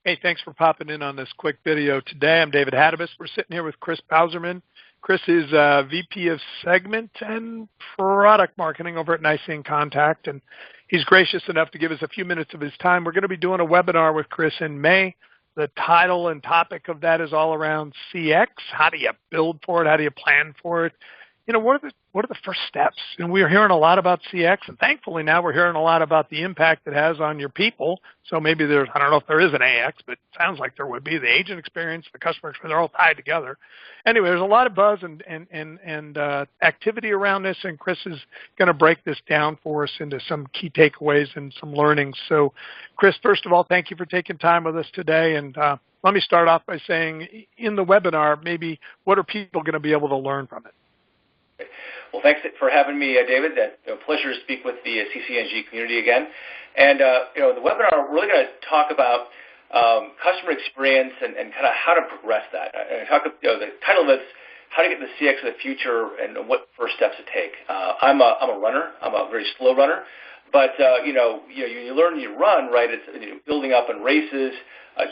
Hey, thanks for popping in on this quick video today. I'm David Hadibus. We're sitting here with Chris Bauserman. Chris is VP of Segment and Product Marketing over at NICE inContact, and he's gracious enough to give us a few minutes of his time. We're going to be doing a webinar with Chris in May. The title and topic of that is all around CX. How do you build for it? How do you plan for it? You know, what are the first steps? And we're hearing a lot about CX, and thankfully now we're hearing a lot about the impact it has on your people. So maybe there's, I don't know if there is an AX, but it sounds like there would be. The agent experience, the customer experience, they're all tied together. Anyway, there's a lot of buzz and activity around this, and Chris is going to break this down for us into some key takeaways and some learnings. So, Chris, first of all, thank you for taking time with us today. And let me start off by saying, in the webinar, maybe what are people going to be able to learn from it? Well, thanks for having me, David. A pleasure to speak with the CCNG community again. And the webinar, we're really going to talk about customer experience and kind of how to progress that. And the title of it is "How to Get the CX of the Future and What First Steps to Take." I'm a runner. I'm a very slow runner, but you learn, you run, right? It's building up in races,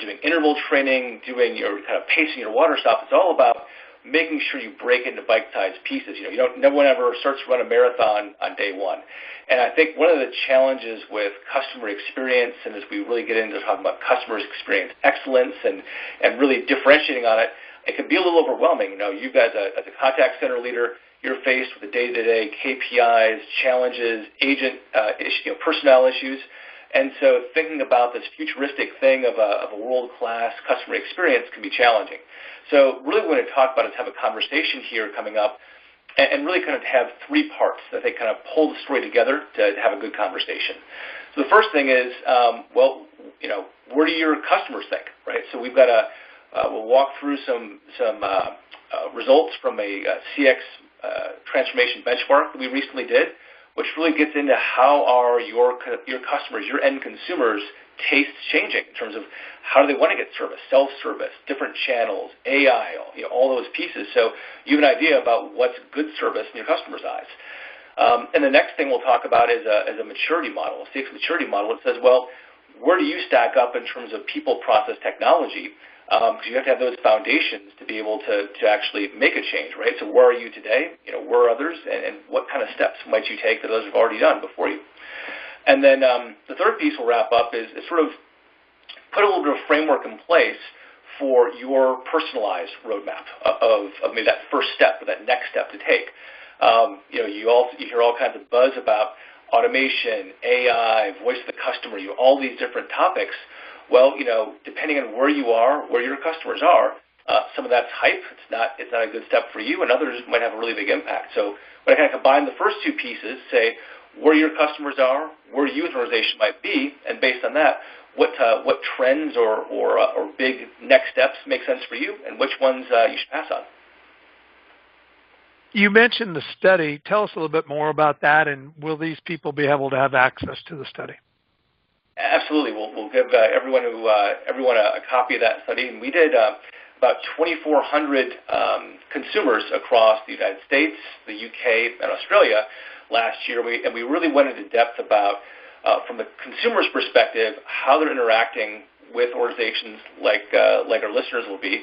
doing interval training, doing your kind of pacing your water stop. It's all about making sure you break it into bite-sized pieces. No one ever starts to run a marathon on day one. And I think one of the challenges with customer experience, and as we really get into talking about customer experience excellence and really differentiating on it, it can be a little overwhelming. You guys, as a contact center leader, you're faced with the day-to-day KPIs, challenges, agent personnel issues. And so thinking about this futuristic thing of a world-class customer experience can be challenging. So really what I want to talk about is have a conversation here coming up and really kind of have three parts that they kind of pull the story together to have a good conversation. So the first thing is, what do your customers think, right? So we've got we'll walk through some results from a CX transformation benchmark that we recently did, which really gets into how are your customers, your end consumers' tastes changing in terms of how do they want to get service, self-service, different channels, AI, all those pieces. So you have an idea about what's good service in your customer's eyes. And the next thing we'll talk about is a maturity model, a CX maturity model. It says, well, where do you stack up in terms of people, process, technology? Because you have to have those foundations to be able to actually make a change, right? So where are you today? Where are others? And what kind of steps might you take that others have already done before you? And then the third piece we'll wrap up is sort of put a little bit of framework in place for your personalized roadmap of maybe that first step or that next step to take. You hear all kinds of buzz about automation, AI, voice of the customer, all these different topics. Well, depending on where you are, where your customers are, some of that's hype. It's not a good step for you, and others might have a really big impact. So when I kind of combine the first two pieces, say where your customers are, where you as an organization might be, and based on that, what trends or big next steps make sense for you, and which ones you should pass on. You mentioned the study. Tell us a little bit more about that, and will these people be able to have access to the study? Absolutely. We'll give everyone a copy of that study. And we did about 2,400 consumers across the United States, the UK, and Australia last year. And we really went into depth about, from the consumer's perspective, how they're interacting with organizations like our listeners will be,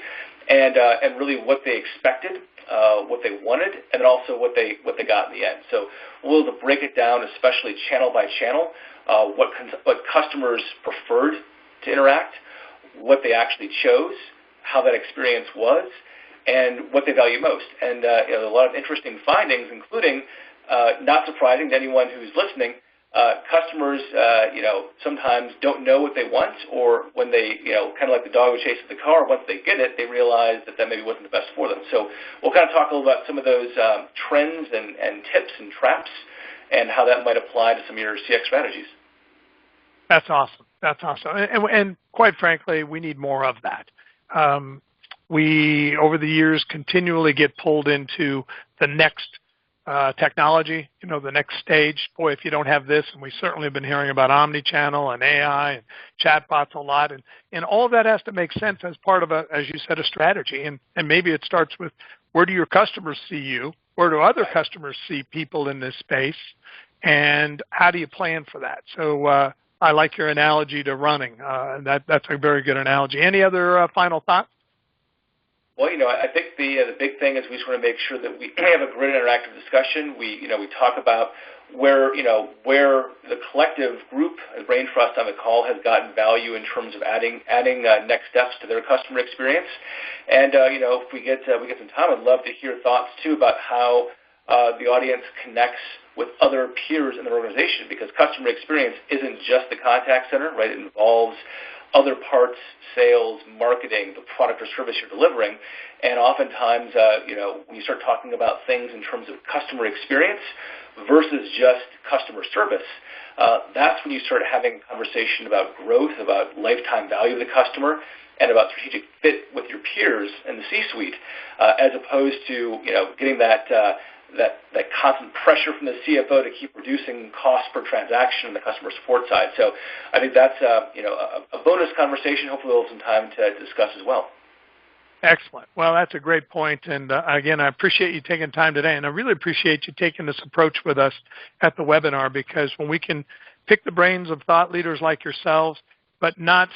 and really what they expected, what they wanted, and then also what they got in the end. So we'll be able to break it down, especially channel by channel, what customers preferred to interact, what they actually chose, how that experience was, and what they value most. And a lot of interesting findings, including, not surprising to anyone who's listening, customers, sometimes don't know what they want, or when they, kind of like the dog who chases the car, once they get it, they realize that maybe wasn't the best for them. So we'll kind of talk a little about some of those trends and tips and traps and how that might apply to some of your CX strategies. That's awesome. That's awesome. And quite frankly, we need more of that. We, over the years, continually get pulled into the next technology, the next stage. Boy, if you don't have this, and we certainly have been hearing about omnichannel and AI and chatbots a lot, and all of that has to make sense as part of as you said, a strategy. And maybe it starts with, where do your customers see you? Where do other customers see people in this space? And how do you plan for that? So I like your analogy to running. That's a very good analogy. Any other final thoughts? Well, I think the big thing is we just want to make sure that we have a great interactive discussion. We talk about where the collective group, Brain Trust on the call, has gotten value in terms of adding next steps to their customer experience. And if we get some time, I'd love to hear thoughts too about how the audience connects with other peers in their organization, because customer experience isn't just the contact center, right? It involves other parts, sales, marketing, the product or service you're delivering. And oftentimes, when you start talking about things in terms of customer experience versus just customer service, that's when you start having a conversation about growth, about lifetime value of the customer, and about strategic fit with your peers in the C-suite, as opposed to getting that constant pressure from the CFO to keep reducing cost per transaction on the customer support side. So I think that's a bonus conversation. Hopefully we'll have some time to discuss as well. Excellent. Well, that's a great point. And again, I appreciate you taking time today, and I really appreciate you taking this approach with us at the webinar, because when we can pick the brains of thought leaders like yourselves, but not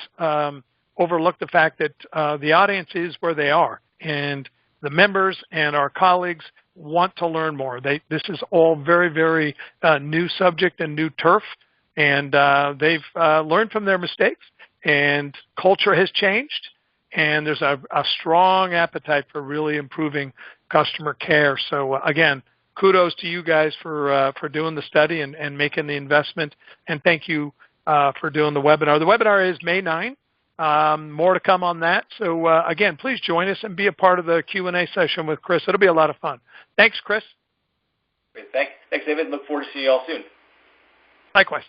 overlook the fact that the audience is where they are, and the members and our colleagues want to learn more. This is all very, very new subject and new turf, and they've learned from their mistakes, and culture has changed, and there's a strong appetite for really improving customer care. So again, kudos to you guys for doing the study and making the investment, and thank you for doing the webinar. The webinar is May 9. More to come on that. So again, please join us and be a part of the Q&A session with Chris. It'll be a lot of fun. Thanks, Chris. Great. Thanks, David. Look forward to seeing you all soon. Likewise.